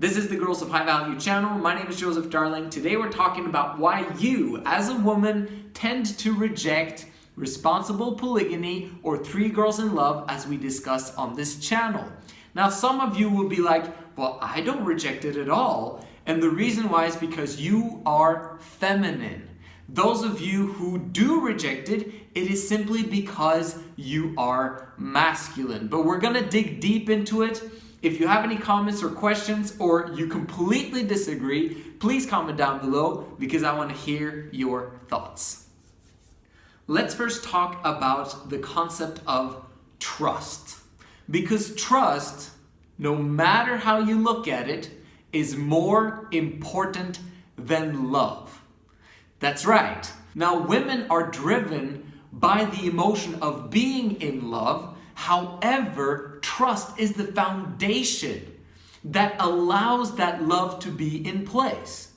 This is the Girls of High Value channel. My name is Joseph Darling. Today we're talking about why you, as a woman, tend to reject responsible polygyny or 3 girls in love as we discuss on this channel. Now some of you will be like, well, I don't reject it at all. And the reason why is because you are feminine. Those of you who do reject it, it is simply because you are masculine. But we're gonna dig deep into it. If you have any comments or questions, or you completely disagree, please comment down below because I want to hear your thoughts. Let's first talk about the concept of trust. Because trust, no matter how you look at it, is more important than love. That's right. Now, women are driven by the emotion of being in love. However, trust is the foundation that allows that love to be in place.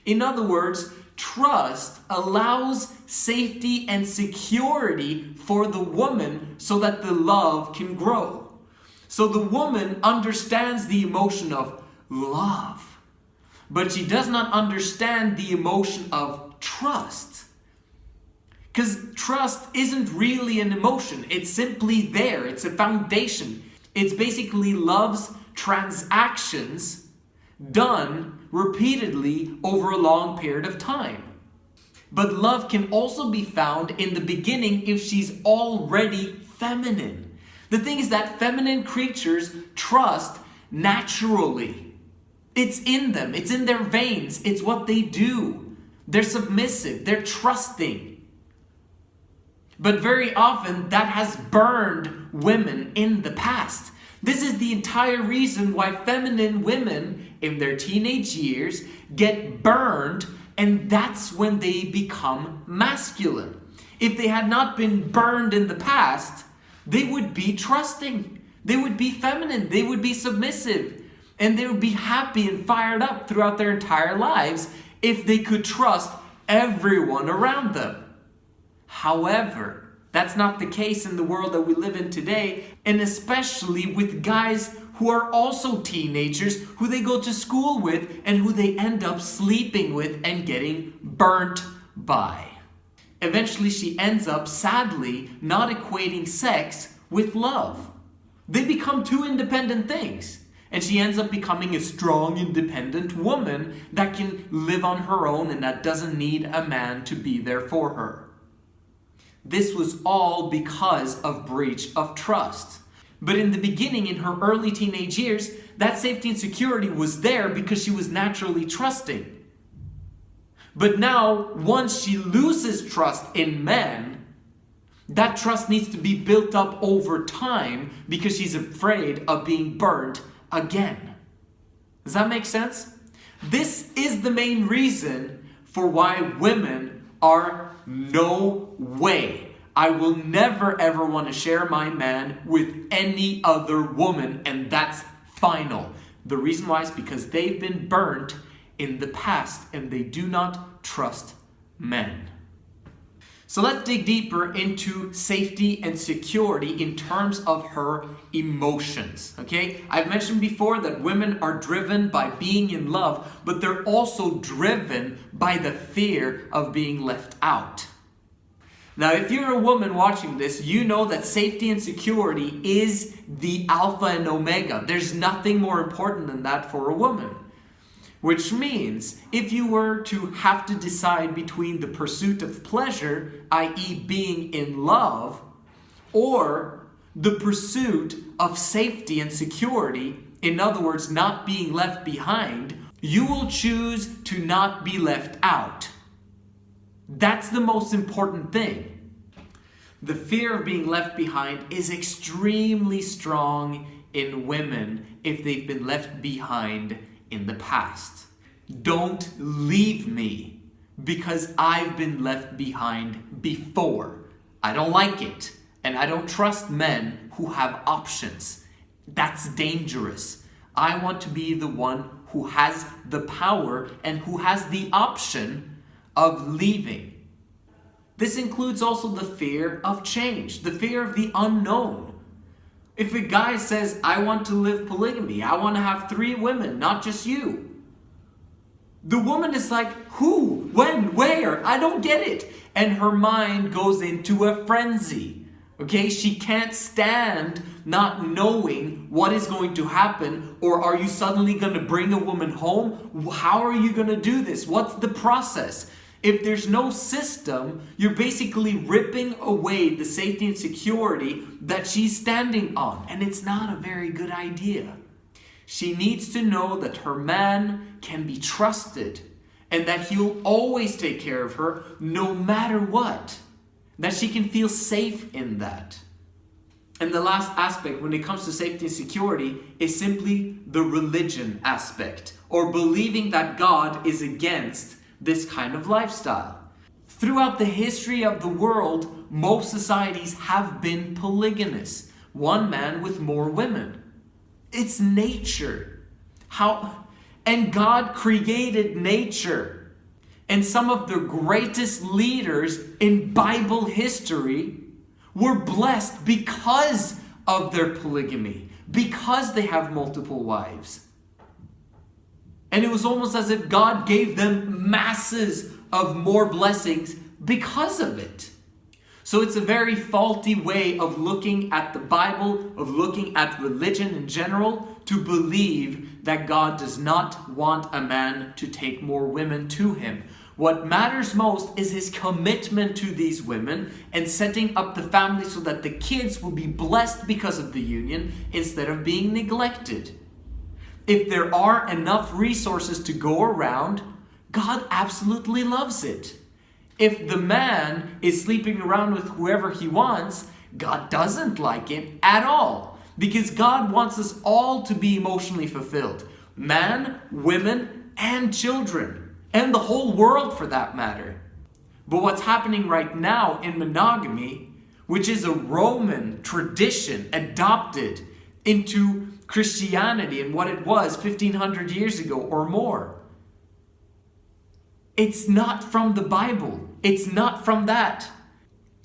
In other words, trust allows safety and security for the woman so that the love can grow. So the woman understands the emotion of love, but she does not understand the emotion of trust. Because trust isn't really an emotion. It's simply there. It's a foundation. It's basically love's transactions done repeatedly over a long period of time. But love can also be found in the beginning if she's already feminine. The thing is that feminine creatures trust naturally. It's in them. It's in their veins. It's what they do. They're submissive. They're trusting. But very often that has burned women in the past. This is the entire reason why feminine women in their teenage years get burned, and that's when they become masculine. If they had not been burned in the past, they would be trusting. They would be feminine. They would be submissive. And they would be happy and fired up throughout their entire lives if they could trust everyone around them. However, that's not the case in the world that we live in today, and especially with guys who are also teenagers, who they go to school with, and who they end up sleeping with and getting burnt by. Eventually, she ends up, sadly, not equating sex with love. They become two independent things, and she ends up becoming a strong, independent woman that can live on her own and that doesn't need a man to be there for her. This was all because of breach of trust. But in the beginning, in her early teenage years, that safety and security was there because she was naturally trusting. But now, once she loses trust in men, that trust needs to be built up over time because she's afraid of being burnt again. Does that make sense? This is the main reason for why women are no way. I will never ever want to share my man with any other woman, and that's final. The reason why is because they've been burnt in the past and they do not trust men. So let's dig deeper into safety and security in terms of her emotions, okay? I've mentioned before that women are driven by being in love, but they're also driven by the fear of being left out. Now, if you're a woman watching this, you know that safety and security is the alpha and omega. There's nothing more important than that for a woman. Which means, if you were to have to decide between the pursuit of pleasure, i.e. being in love, or the pursuit of safety and security, in other words, not being left behind, you will choose to not be left out. That's the most important thing. The fear of being left behind is extremely strong in women if they've been left behind in the past. Don't leave me because I've been left behind before. I don't like it, and I don't trust men who have options. That's dangerous. I want to be the one who has the power and who has the option of leaving. This includes also the fear of change, the fear of the unknown. If a guy says, I want to live polygamy, I want to have 3 women, not just you. The woman is like, who, when, where? I don't get it. And her mind goes into a frenzy. Okay, she can't stand not knowing what is going to happen. Or are you suddenly going to bring a woman home? How are you going to do this? What's the process? If there's no system, you're basically ripping away the safety and security that she's standing on. And it's not a very good idea. She needs to know that her man can be trusted and that he'll always take care of her no matter what. That she can feel safe in that. And the last aspect when it comes to safety and security is simply the religion aspect, or believing that God is against this kind of lifestyle. Throughout the history of the world, most societies have been polygynous. One man with more women. It's nature. And God created nature. And some of the greatest leaders in Bible history were blessed because of their polygamy, because they have multiple wives. And it was almost as if God gave them masses of more blessings because of it. So it's a very faulty way of looking at the Bible, of looking at religion in general, to believe that God does not want a man to take more women to him. What matters most is his commitment to these women and setting up the family so that the kids will be blessed because of the union instead of being neglected. If there are enough resources to go around, God absolutely loves it. If the man is sleeping around with whoever he wants, God doesn't like it at all. Because God wants us all to be emotionally fulfilled. Man, women, and children. And the whole world for that matter. But what's happening right now in monogamy, which is a Roman tradition adopted into Christianity and what it was 1500 years ago or more. It's not from the Bible. It's not from that.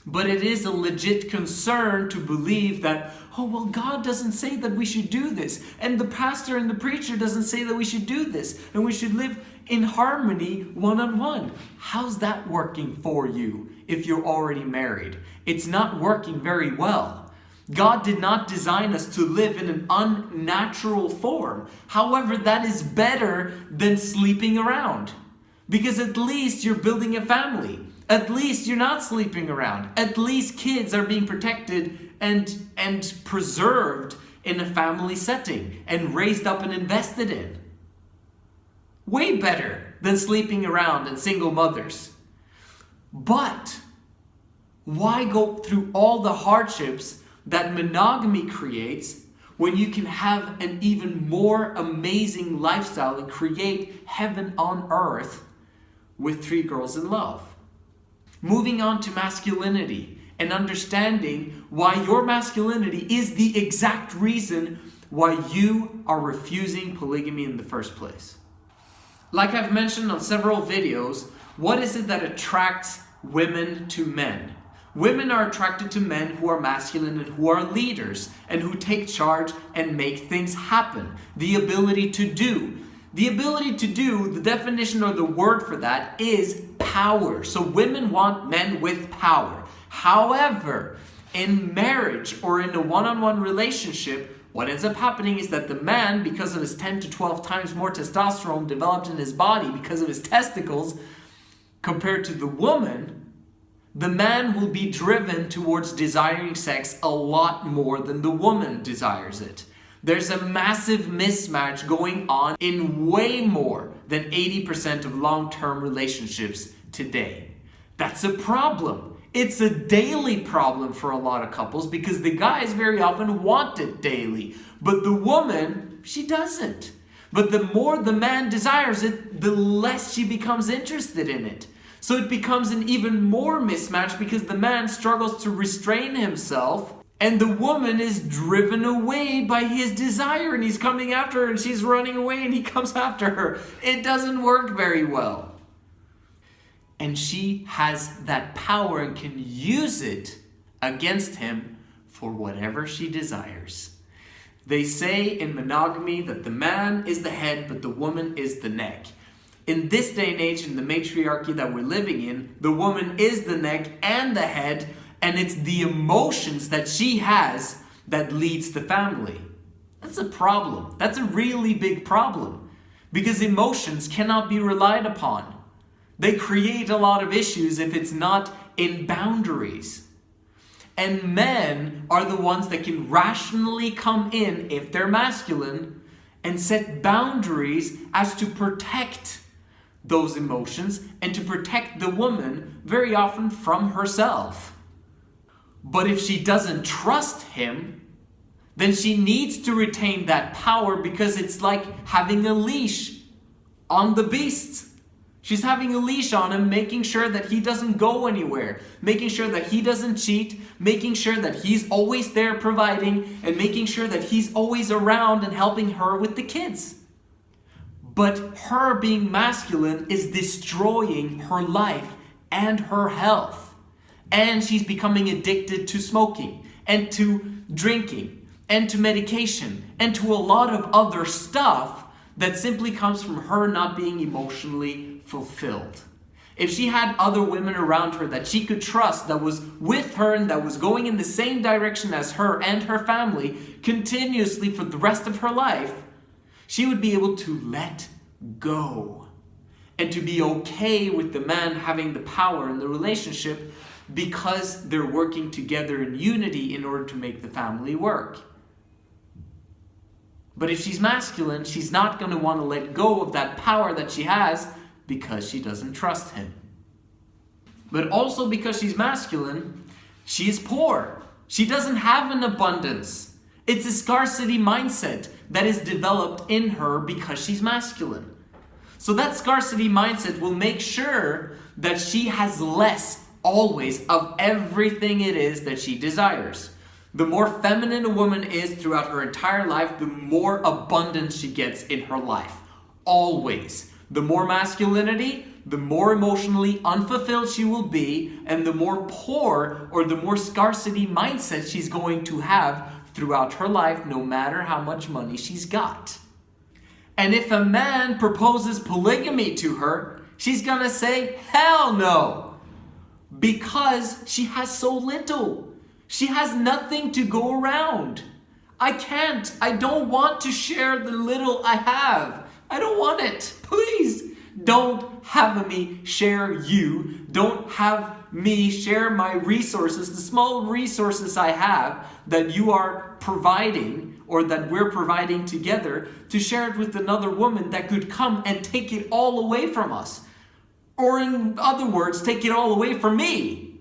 But it is a legit concern to believe that, oh, well, God doesn't say that we should do this. And the pastor and the preacher doesn't say that we should do this. And we should live in harmony one-on-one. How's that working for you if you're already married? It's not working very well. God did not design us to live in an unnatural form. However, that is better than sleeping around. Because at least you're building a family. At least you're not sleeping around. At least kids are being protected and preserved in a family setting and raised up and invested in. Way better than sleeping around and single mothers. But why go through all the hardships that monogamy creates when you can have an even more amazing lifestyle and create heaven on earth with 3 girls in love? Moving on to masculinity and understanding why your masculinity is the exact reason why you are refusing polygamy in the first place. Like I've mentioned on several videos, what is it that attracts women to men? Women are attracted to men who are masculine and who are leaders and who take charge and make things happen. The ability to do. The ability to do, the definition or the word for that is power. So women want men with power. However, in marriage or in a one-on-one relationship, what ends up happening is that the man, because of his 10 to 12 times more testosterone developed in his body because of his testicles, compared to the woman, the man will be driven towards desiring sex a lot more than the woman desires it. There's a massive mismatch going on in way more than 80% of long-term relationships today. That's a problem. It's a daily problem for a lot of couples because the guys very often want it daily, but the woman, she doesn't. But the more the man desires it, the less she becomes interested in it. So it becomes an even more mismatch because the man struggles to restrain himself and the woman is driven away by his desire and he's coming after her and she's running away and he comes after her. It doesn't work very well. And she has that power and can use it against him for whatever she desires. They say in monogamy that the man is the head, but the woman is the neck. In this day and age, in the matriarchy that we're living in, the woman is the neck and the head, and it's the emotions that she has that leads the family. That's a problem. That's a really big problem, because emotions cannot be relied upon. They create a lot of issues if it's not in boundaries. And men are the ones that can rationally come in, if they're masculine, and set boundaries as to protect those emotions and to protect the woman very often from herself. But if she doesn't trust him, then she needs to retain that power, because it's like having a leash on the beast. She's having a leash on him, making sure that he doesn't go anywhere, making sure that he doesn't cheat, making sure that he's always there providing, and making sure that he's always around and helping her with the kids. But her being masculine is destroying her life and her health. And she's becoming addicted to smoking and to drinking and to medication and to a lot of other stuff that simply comes from her not being emotionally fulfilled. If she had other women around her that she could trust, that was with her and that was going in the same direction as her and her family continuously for the rest of her life, she would be able to let go and to be okay with the man having the power in the relationship, because they're working together in unity in order to make the family work. But if she's masculine, she's not going to want to let go of that power that she has, because she doesn't trust him. But also because she's masculine, she is poor. She doesn't have an abundance. It's a scarcity mindset that is developed in her because she's masculine. So that scarcity mindset will make sure that she has less always of everything it is that she desires. The more feminine a woman is throughout her entire life, the more abundance she gets in her life. Always. The more masculinity, the more emotionally unfulfilled she will be, and the more poor or the more scarcity mindset she's going to have throughout her life, no matter how much money she's got. And if a man proposes polygamy to her, she's gonna say, hell no, because she has so little. She has nothing to go around. I don't want to share the little I have. I don't want it. Please don't have me share you. Don't have me share my resources, the small resources I have that you are providing or that we're providing together, to share it with another woman that could come and take it all away from us. Or in other words, take it all away from me.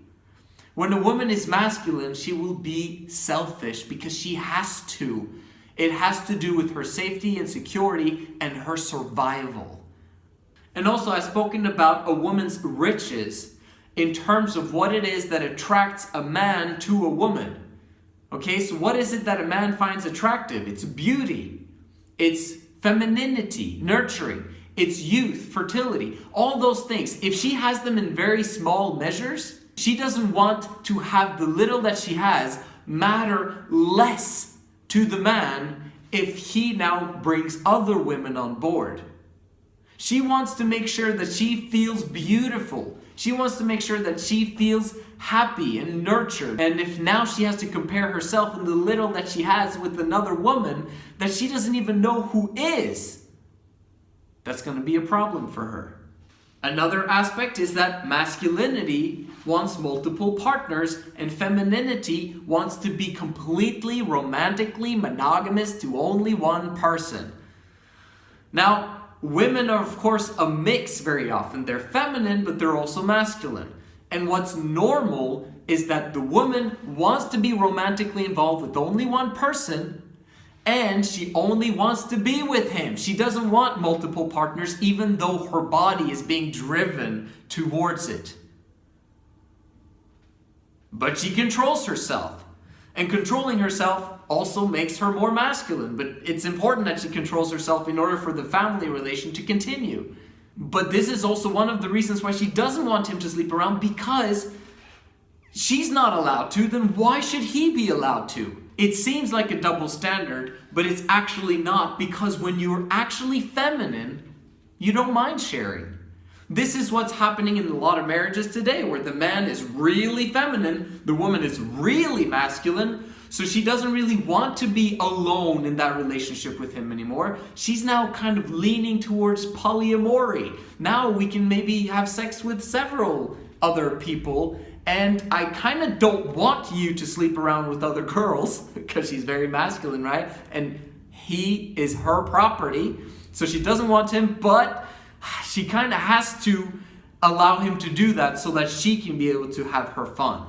When a woman is masculine, she will be selfish because she has to. It has to do with her safety and security and her survival. And also, I've spoken about a woman's riches in terms of what it is that attracts a man to a woman. Okay, so what is it that a man finds attractive? It's beauty. It's femininity, nurturing. It's youth, fertility, all those things. If she has them in very small measures, she doesn't want to have the little that she has matter less to the man if he now brings other women on board. She wants to make sure that she feels beautiful. She wants to make sure that she feels happy and nurtured. And if now she has to compare herself and the little that she has with another woman that she doesn't even know who is, that's going to be a problem for her. Another aspect is that masculinity wants multiple partners and femininity wants to be completely romantically monogamous to only one person. Now, women are of course a mix very often. They're feminine, but they're also masculine. And what's normal is that the woman wants to be romantically involved with only one person, and she only wants to be with him. She doesn't want multiple partners, even though her body is being driven towards it. But she controls herself. And controlling herself also makes her more masculine. But it's important that she controls herself in order for the family relation to continue. But this is also one of the reasons why she doesn't want him to sleep around, because she's not allowed to, then why should he be allowed to? It seems like a double standard, but it's actually not, because when you're actually feminine, you don't mind sharing. This is what's happening in a lot of marriages today, where the man is really feminine, the woman is really masculine, so she doesn't really want to be alone in that relationship with him anymore. She's now kind of leaning towards polyamory. Now we can maybe have sex with several other people, and I kind of don't want you to sleep around with other girls, because she's very masculine, right? And he is her property, so she doesn't want him, but she kind of has to allow him to do that so that she can be able to have her fun.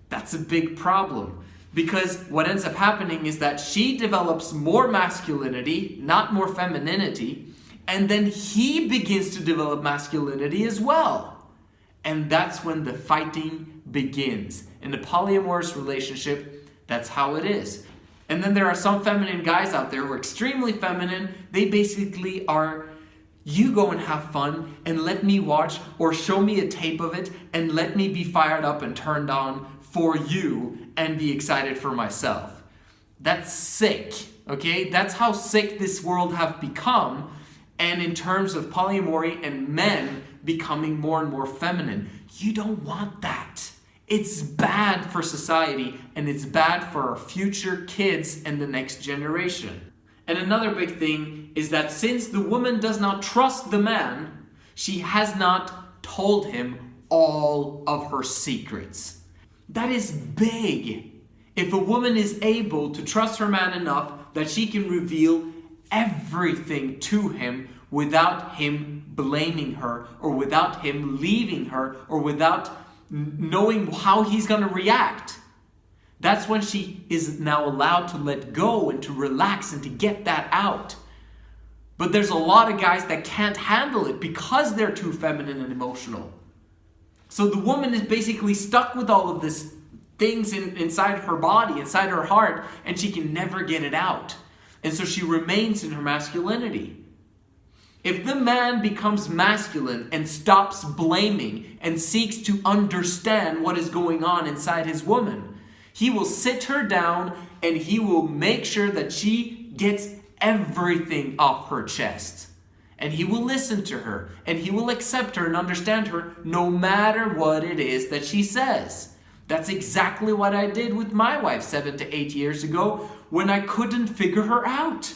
That's a big problem, because what ends up happening is that she develops more masculinity, not more femininity, and then he begins to develop masculinity as well. And that's when the fighting begins. In a polyamorous relationship, that's how it is. And then there are some feminine guys out there who are extremely feminine. They basically are, you go and have fun and let me watch, or show me a tape of it and let me be fired up and turned on for you and be excited for myself. That's sick, okay? That's how sick this world have become. And in terms of polyamory and men becoming more and more feminine, you don't want that. It's bad for society, and it's bad for our future kids and the next generation. And another big thing is that since the woman does not trust the man, she has not told him all of her secrets. That is big. If a woman is able to trust her man enough that she can reveal everything to him without him blaming her, or without him leaving her, or without knowing how he's going to react, that's when she is now allowed to let go and to relax and to get that out. But there's a lot of guys that can't handle it because they're too feminine and emotional. So the woman is basically stuck with all of these things inside her body, inside her heart, and she can never get it out. And so she remains in her masculinity. If the man becomes masculine and stops blaming and seeks to understand what is going on inside his woman, he will sit her down and he will make sure that she gets everything off her chest. And he will listen to her, and he will accept her and understand her no matter what it is that she says. That's exactly what I did with my wife 7 to 8 years ago when I couldn't figure her out.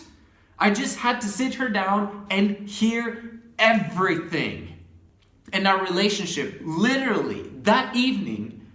I just had to sit her down and hear everything. And our relationship, literally, that evening,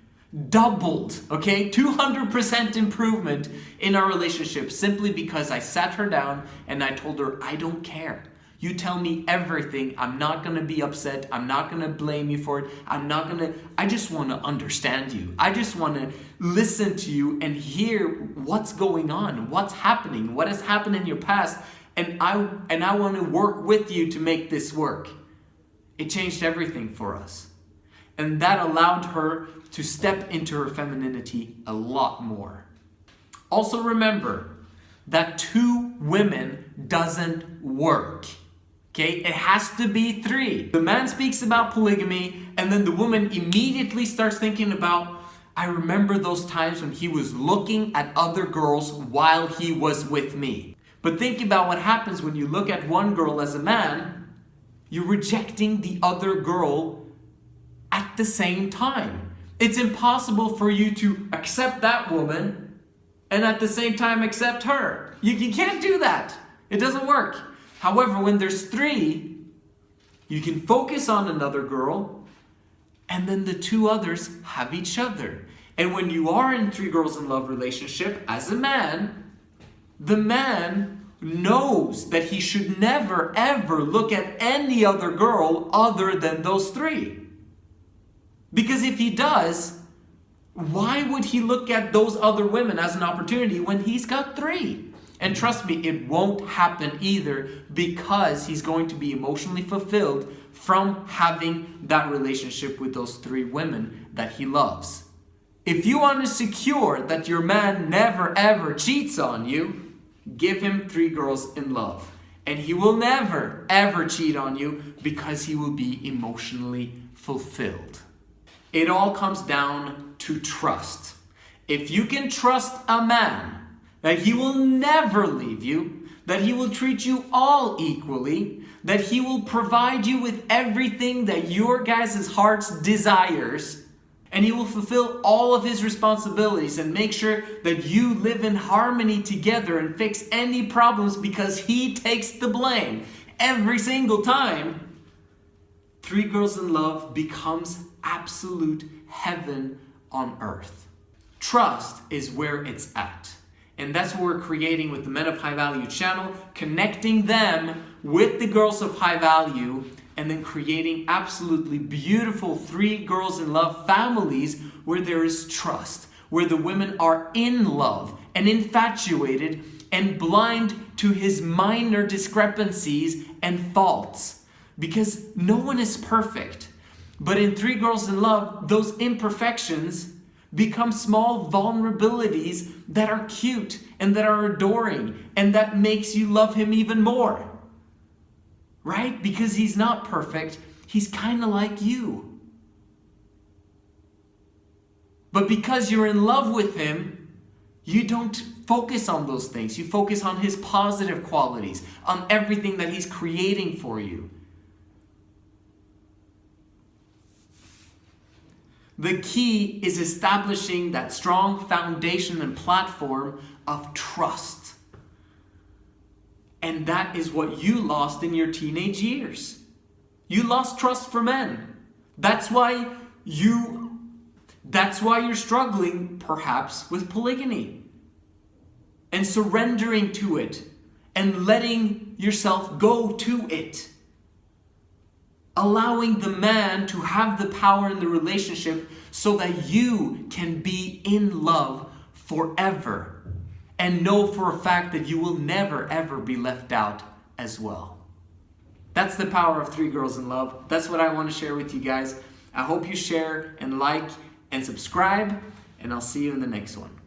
doubled, okay? 200% improvement in our relationship, simply because I sat her down and I told her, I don't care. You tell me everything. I'm not going to be upset. I'm not going to blame you for it. I just want to understand you. I just want to listen to you and hear what's going on, what's happening, what has happened in your past. And I want to work with you to make this work. It changed everything for us. And that allowed her to step into her femininity a lot more. Also remember that 2 women doesn't work. Okay, it has to be 3. The man speaks about polygamy, and then the woman immediately starts thinking about, I remember those times when he was looking at other girls while he was with me. But think about what happens when you look at one girl as a man. You're rejecting the other girl at the same time. It's impossible for you to accept that woman and at the same time accept her. You can't do that. It doesn't work. However, when there's 3, you can focus on another girl, and then the 2 others have each other. And when you are in 3 girls in love relationship, as a man, the man knows that he should never ever look at any other girl other than those 3. Because if he does, why would he look at those other women as an opportunity when he's got 3? And trust me, it won't happen either, because he's going to be emotionally fulfilled from having that relationship with those 3 women that he loves. If you want to secure that your man never ever cheats on you, give him 3 girls in love. And he will never ever cheat on you, because he will be emotionally fulfilled. It all comes down to trust. If you can trust a man that he will never leave you, that he will treat you all equally, that he will provide you with everything that your guys' heart's desires, and he will fulfill all of his responsibilities and make sure that you live in harmony together and fix any problems because he takes the blame every single time, Three Girls in Love becomes absolute heaven on earth. Trust is where it's at. And that's what we're creating with the Men of High Value channel, connecting them with the girls of high value, and then creating absolutely beautiful Three Girls in Love families where there is trust, where the women are in love and infatuated and blind to his minor discrepancies and faults. Because no one is perfect. But in Three Girls in Love, those imperfections become small vulnerabilities that are cute and that are adoring and that makes you love him even more. Right? Because he's not perfect. He's kind of like you. But because you're in love with him, you don't focus on those things. You focus on his positive qualities, on everything that he's creating for you. The key is establishing that strong foundation and platform of trust. And that is what you lost in your teenage years. You lost trust for men. That's why you're struggling perhaps with polygyny and surrendering to it and letting yourself go to it. Allowing the man to have the power in the relationship so that you can be in love forever and know for a fact that you will never ever be left out as well. That's the power of Three Girls in Love. That's what I want to share with you guys. I hope you share and like and subscribe, and I'll see you in the next one.